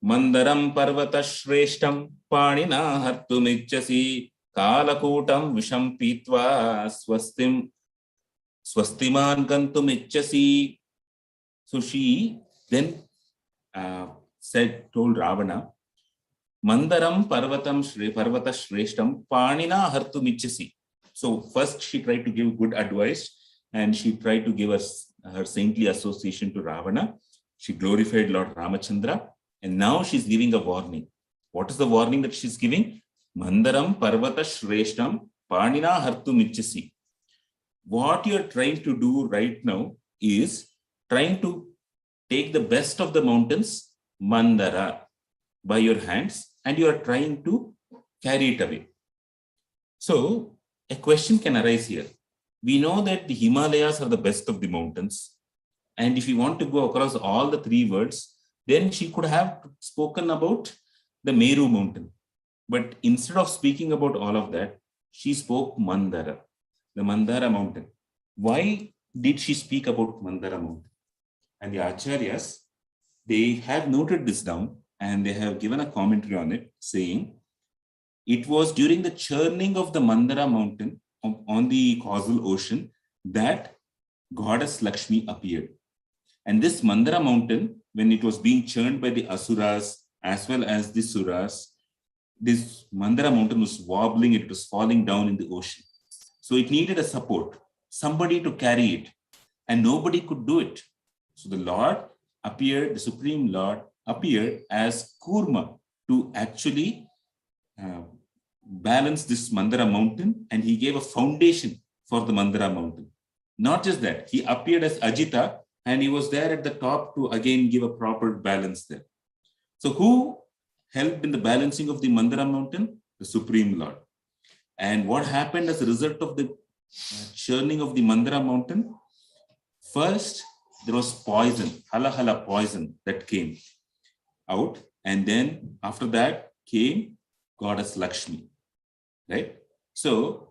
Mandaram Parvata Shreshtam Panina Hartumichasi Kalakutam Visham Pitva Swastiman Gantumichasi. So she then told Ravana, Mandaram Parvata Shreshtam Panina Hartumichasi. So first she tried to give good advice and she tried to give us her saintly association to Ravana. She glorified Lord Ramachandra. And now she's giving a warning. What is the warning that she's giving? Mandaram Parvata Shreshtam Panina Hartumichasi. What you're trying to do right now is trying to take the best of the mountains, Mandara, by your hands, and you are trying to carry it away. So a question can arise here. We know that the Himalayas are the best of the mountains. And if you want to go across all the three words, then she could have spoken about the Meru mountain. But instead of speaking about all of that, she spoke Mandara, the Mandara mountain. Why did she speak about Mandara mountain? And the Acharyas, they have noted this down and they have given a commentary on it, saying it was during the churning of the Mandara mountain on the causal ocean that goddess Lakshmi appeared. And this Mandara mountain, when it was being churned by the Asuras as well as the Suras, this Mandara mountain was wobbling, it was falling down in the ocean. So it needed a support, somebody to carry it, and nobody could do it. So the Lord appeared, the Supreme Lord appeared as Kurma to actually balance this Mandara mountain, and he gave a foundation for the Mandara mountain. Not just that, he appeared as Ajita, and he was there at the top to again give a proper balance there. So who helped in the balancing of the Mandara mountain? The Supreme Lord. And what happened as a result of the churning of the Mandara mountain? First, there was poison, hala poison that came out. And then after that came goddess Lakshmi, right? So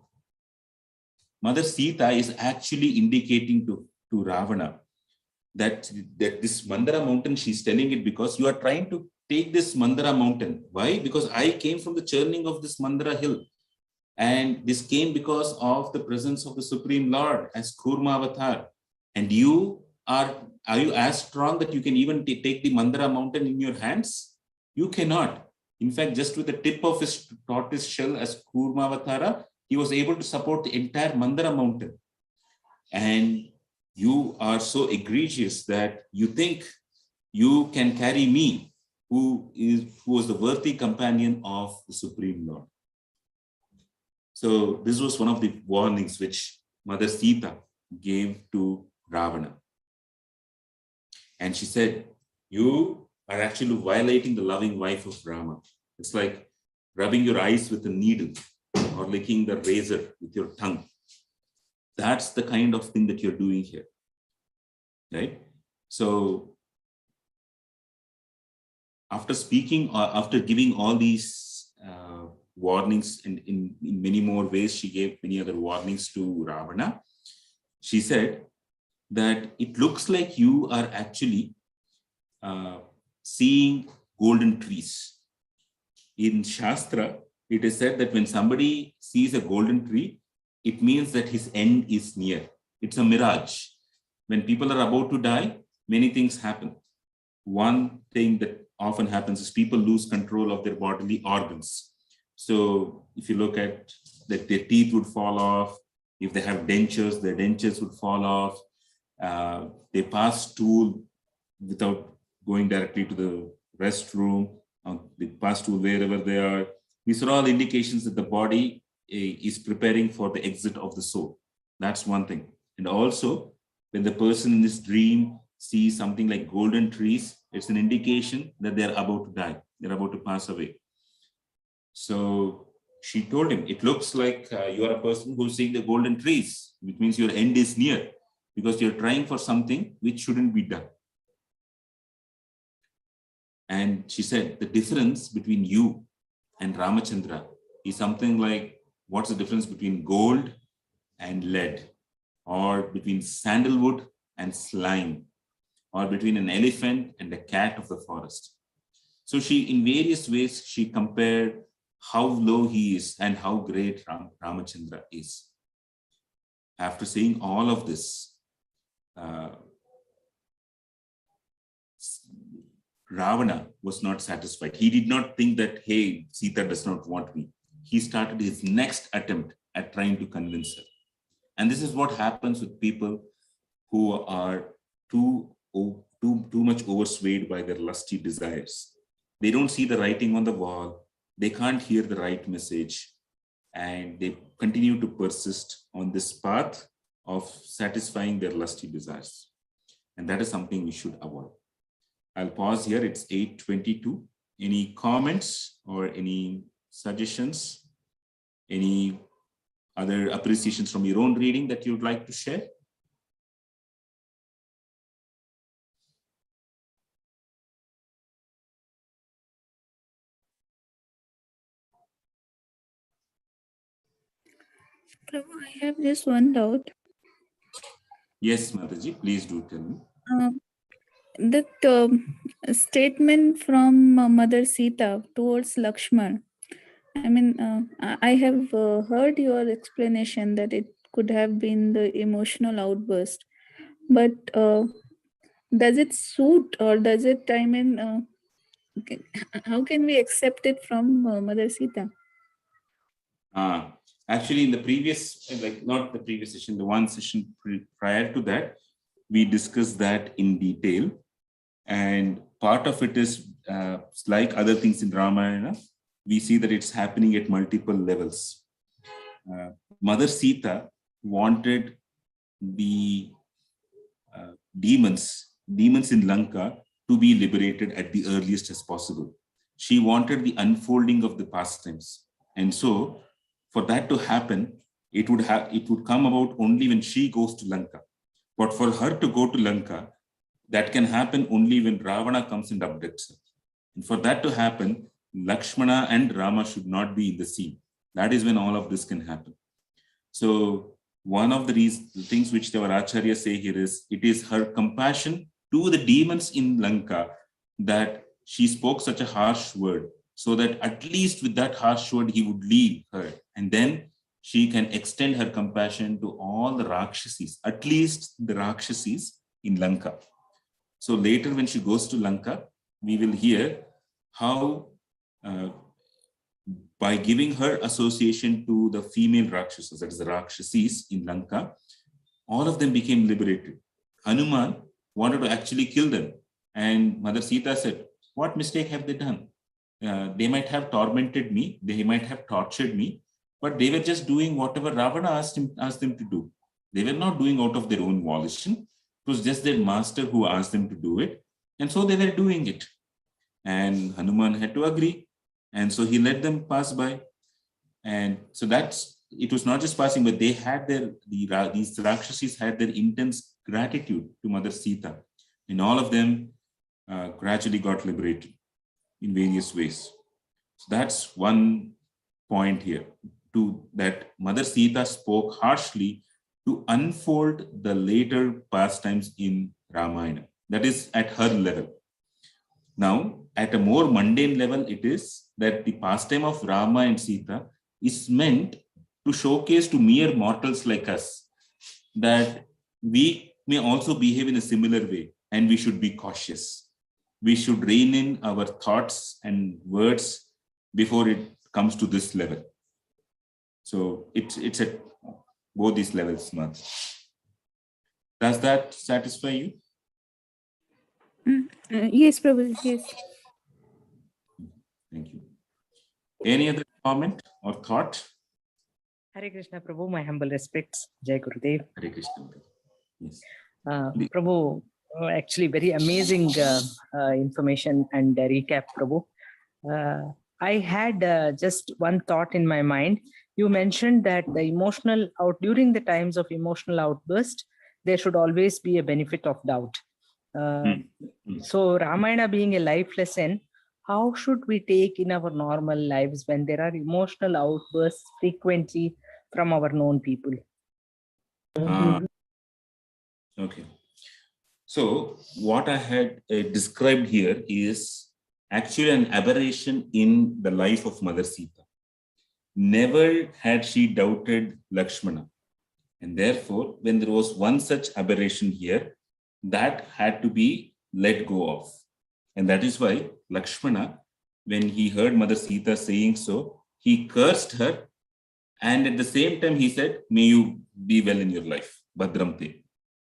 Mother Sita is actually indicating to Ravana that this Mandara mountain, she's telling it because you are trying to take this Mandara mountain. Why? Because I came from the churning of this Mandara hill. And this came because of the presence of the Supreme Lord as Kurma avatar. And you are you as strong that you can even take the Mandara mountain in your hands? You cannot. In fact, just with the tip of his tortoise shell as Kurma avatara, he was able to support the entire Mandara mountain. And you are so egregious that you think you can carry me, who was the worthy companion of the Supreme Lord. So this was one of the warnings which Mother Sita gave to Ravana. And she said, you are actually violating the loving wife of Rama. It's like rubbing your eyes with a needle or licking the razor with your tongue. That's the kind of thing that you're doing here, right? So after speaking, after giving all these warnings, and in many more ways, she gave many other warnings to Ravana. She said that it looks like you are actually seeing golden trees. In Shastra, it is said that when somebody sees a golden tree, it means that his end is near. It's a mirage. When people are about to die, many things happen. One thing that often happens is people lose control of their bodily organs. So if you look at that, their teeth would fall off. If they have dentures, their dentures would fall off. They pass stool without going directly to the restroom. They pass stool wherever they are. These are all indications that the body is preparing for the exit of the soul. That's one thing. And also, when the person in this dream sees something like golden trees, it's an indication that they're about to die. They're about to pass away. So she told him, it looks like you are a person who's seeing the golden trees, which means your end is near because you're trying for something which shouldn't be done. And she said, the difference between you and Ramachandra is something like, what's the difference between gold and lead, or between sandalwood and slime, or between an elephant and a cat of the forest. So she, in various ways, she compared how low he is and how great Ramachandra is. After saying all of this, Ravana was not satisfied. He did not think that, hey, Sita does not want me. He started his next attempt at trying to convince her. And this is what happens with people who are too much overswayed by their lusty desires. They don't see the writing on the wall. They can't hear the right message. And they continue to persist on this path of satisfying their lusty desires. And that is something we should avoid. I'll pause here. It's 8:22. Any comments or any suggestions? Any other appreciations from your own reading that you'd like to share? Prabhu, I have just one doubt. Yes, Mataji, please do tell me. That statement from Mother Sita towards Lakshman. I mean, I have heard your explanation that it could have been the emotional outburst, but does it suit or does it? I mean, how can we accept it from Mother Sita? Actually, in the previous, not the previous session, the one session prior to that, we discussed that in detail. And part of it is like other things in Ramayana, we see that it's happening at multiple levels. Mother Sita wanted the demons in Lanka to be liberated at the earliest as possible. She wanted the unfolding of the pastimes. And so for that to happen, it would come about only when she goes to Lanka. But for her to go to Lanka, that can happen only when Ravana comes and abducts her. And for that to happen, Lakshmana and Rama should not be in the scene. That is when all of this can happen. So one of the things which our Acharya say here is, it is her compassion to the demons in Lanka that she spoke such a harsh word, so that at least with that harsh word, he would leave her. And then she can extend her compassion to all the Rakshasis, at least the Rakshasis in Lanka. So later when she goes to Lanka, we will hear how by giving her association to the female Rakshasas, that is the Rakshasis in Lanka, all of them became liberated. Hanuman wanted to actually kill them. And Mother Sita said, what mistake have they done? They might have tormented me, they might have tortured me, but they were just doing whatever Ravana asked them to do. They were not doing out of their own volition. It was just their master who asked them to do it. And so they were doing it. And Hanuman had to agree. And so he let them pass by. And so it was not just passing, but they had these Rakshasis had their intense gratitude to Mother Sita. And all of them gradually got liberated in various ways. So that's one point here, that Mother Sita spoke harshly to unfold the later pastimes in Ramayana. That is at her level. Now, at a more mundane level, it is that the pastime of Rama and Sita is meant to showcase to mere mortals like us that we may also behave in a similar way, and we should be cautious. We should rein in our thoughts and words before it comes to this level. So it's at both these levels, Madhu. Does that satisfy you? Yes, Prabhu, yes. Thank you. Any other comment or thought? Hare Krishna, Prabhu, my humble respects. Jai Gurudev. Hare Krishna. Yes. Prabhu, actually very amazing information and recap, Prabhu. I had just one thought in my mind. You mentioned that during the times of emotional outburst, there should always be a benefit of doubt. So Ramayana being a life lesson, how should we take in our normal lives when there are emotional outbursts frequently from our known people? Okay. So what I had described here is actually an aberration in the life of Mother Sita. Never had she doubted Lakshmana. And therefore, when there was one such aberration here, that had to be let go of. And that is why Lakshmana, when he heard Mother Sita saying so, he cursed her. And at the same time, he said, may you be well in your life. Bhadramte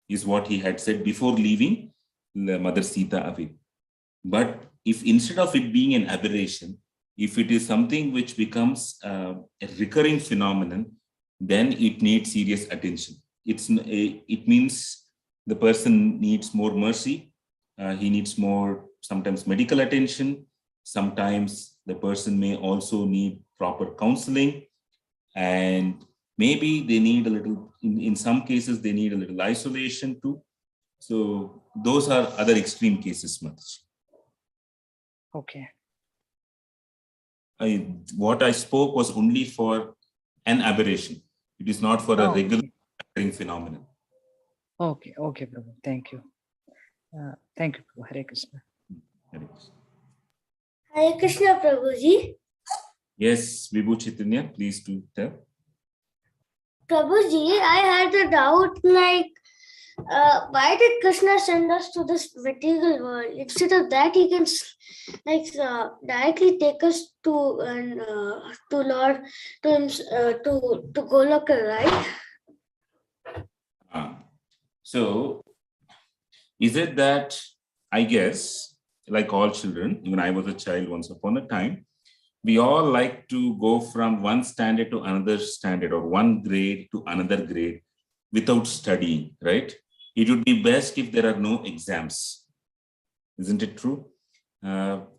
is what he had said before leaving Mother Sita away. But if instead of it being an aberration, if it is something which becomes a recurring phenomenon, then it needs serious attention. It means the person needs more mercy. He needs more, sometimes medical attention. Sometimes The person may also need proper counseling, and maybe they need a little, in some cases, they need a little isolation too. So those are other extreme cases, Mataji. Okay. What I spoke was only for an aberration. It is not for a Oh, regular phenomenon. okay, okay, Prabhu. Thank you. Thank you, Prabhu. Hare Krishna. Hare Krishna, Prabhuji. Yes, Vibhu Chaitanya, please do tell. Prabhuji, I had a doubt like, why did Krishna send us to this material world? Instead of that, he can directly take us to Lord, to Goloka, right? So, is it that, I guess, like all children, even I was a child once upon a time, we all like to go from one standard to another standard, or one grade to another grade without studying, right? It would be best if there are no exams. Isn't it true?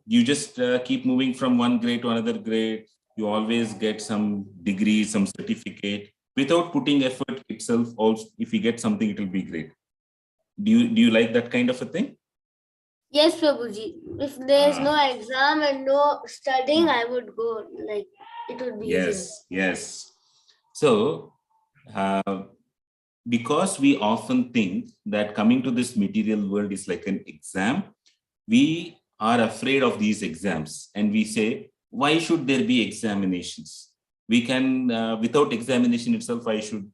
You just keep moving from one grade to another grade. You always get some degree, some certificate. Without putting effort itself, also, if you get something, it will be great. Do you like that kind of a thing? Yes, Prabhuji. If there's no exam and no studying, I would go. Like, it would be easier. Yes. So, because we often think that coming to this material world is like an exam, we are afraid of these exams, and we say, why should there be examinations? We can, without examination itself, I should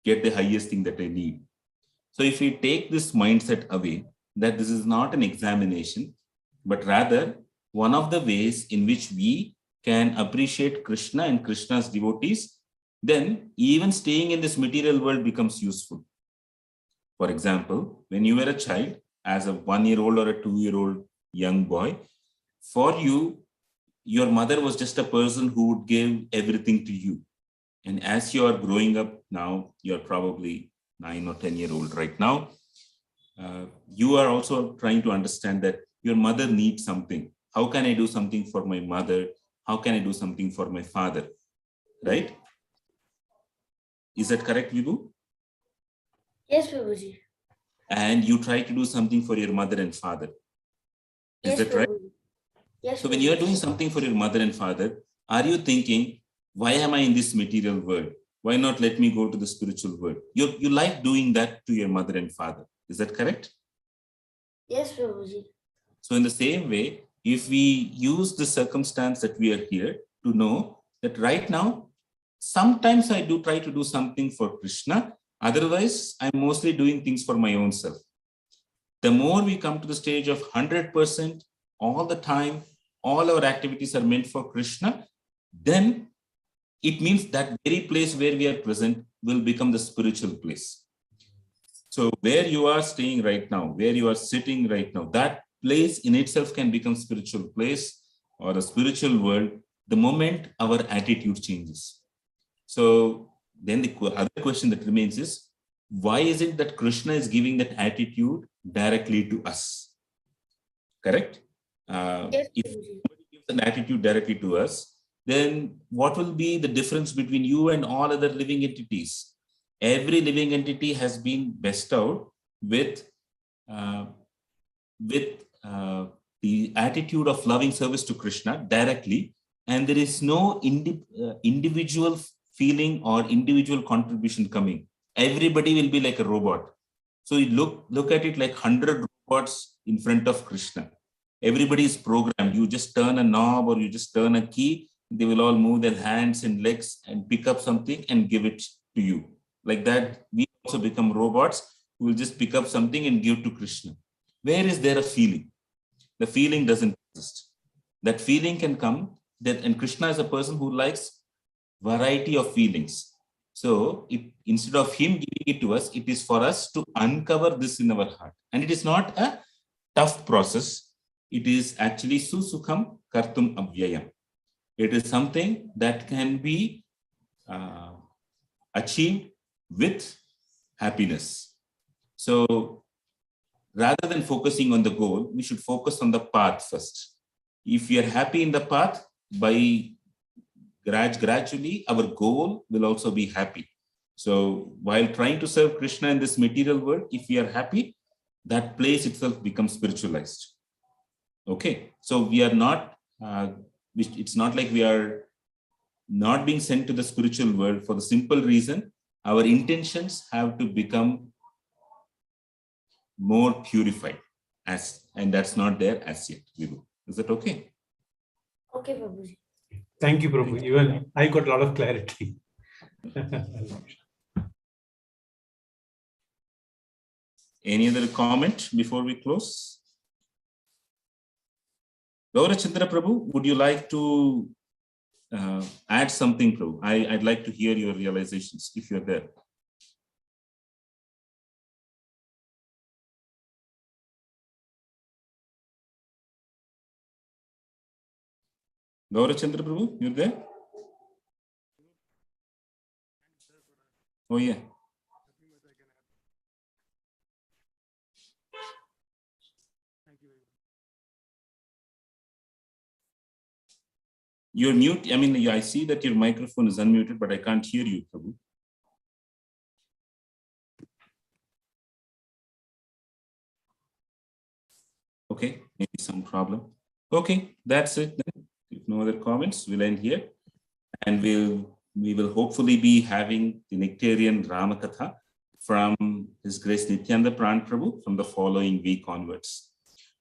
get the highest thing that I need. So if we take this mindset away, that this is not an examination, but rather one of the ways in which we can appreciate Krishna and Krishna's devotees, then even staying in this material world becomes useful. For example, when you were a child, as a 1-year-old or a 2-year-old young boy, for you, your mother was just a person who would give everything to you. And as you are growing up now, you're probably 9 or 10-year-old right now, you are also trying to understand that your mother needs something. How can I do something for my mother? How can I do something for my father? Right? Is that correct, Vibhu? Yes, Prabhuji. And you try to do something for your mother and father. Is Yes, that right? Prabhuji. Yes. So when you are doing something for your mother and father, are you thinking, why am I in this material world? Why not let me go to the spiritual world? You like doing that to your mother and father. Is that correct? Yes, Prabhuji. So in the same way, if we use the circumstance that we are here to know that right now, sometimes I do try to do something for Krishna. Otherwise, I'm mostly doing things for my own self. The more we come to the stage of 100%, all the time, all our activities are meant for Krishna, then it means that very place where we are present will become the spiritual place. So where you are staying right now, where you are sitting right now, that place in itself can become spiritual place or a spiritual world the moment our attitude changes. So then the other question that remains is, why is it that Krishna is giving that attitude directly to us? Correct? Yes, If Prabhuji. somebody gives an attitude directly to us, then what will be the difference between you and all other living entities? Every living entity has been bestowed with the attitude of loving service to Krishna directly, and there is no individual feeling or individual contribution coming. Everybody will be like a robot. So you look at it like 100 robots in front of Krishna. Everybody is programmed. You just turn a knob or you just turn a key, they will all move their hands and legs and pick up something and give it to you. Like that, we also become robots who will just pick up something and give to Krishna. Where is there a feeling? The feeling doesn't exist. That feeling can come, and Krishna is a person who likes variety of feelings. So instead of him giving it to us, it is for us to uncover this in our heart. And it is not a tough process. It is actually susukham kartum avyayam. It is something that can be achieved with happiness. So rather than focusing on the goal, we should focus on the path first. If we are happy in the path, by gradually our goal will also be happy. So while trying to serve Krishna in this material world, if we are happy, that place itself becomes spiritualized. Okay, so we are not, it's not like we are not being sent to the spiritual world for the simple reason our intentions have to become more purified, and that's not there as yet. Is that okay? Okay, Prabhuji. Thank you, Prabhu. Even I got a lot of clarity. Any other comment before we close? Gaurachandra Prabhu, would you like to add something, Prabhu? I'd like to hear your realizations if you're there. Gaurachandra Prabhu, you're there? Oh, yeah. You're mute. I mean, I see that your microphone is unmuted, but I can't hear you, Prabhu. Okay, maybe some problem. Okay, that's it then. If no other comments, we'll end here. And we will hopefully be having the Nectarian Ramakatha from His Grace Nityananda Pran Prabhu from the following week onwards.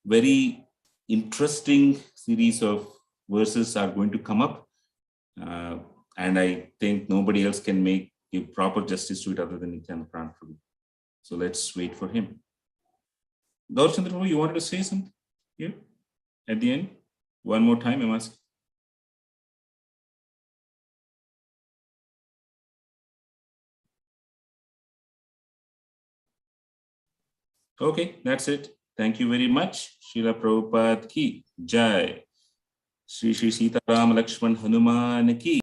Very interesting series of verses are going to come up. And I think nobody else can give proper justice to it other than Nityananda Pran Prabhu. So let's wait for him. Gaurachandra Prabhu, you wanted to say something here at the end? One more time, I'm asking. Okay, that's it. Thank you very much. Srila Prabhupada ki Jai. Shri Sri Sita Ram Lakshman Hanuman ki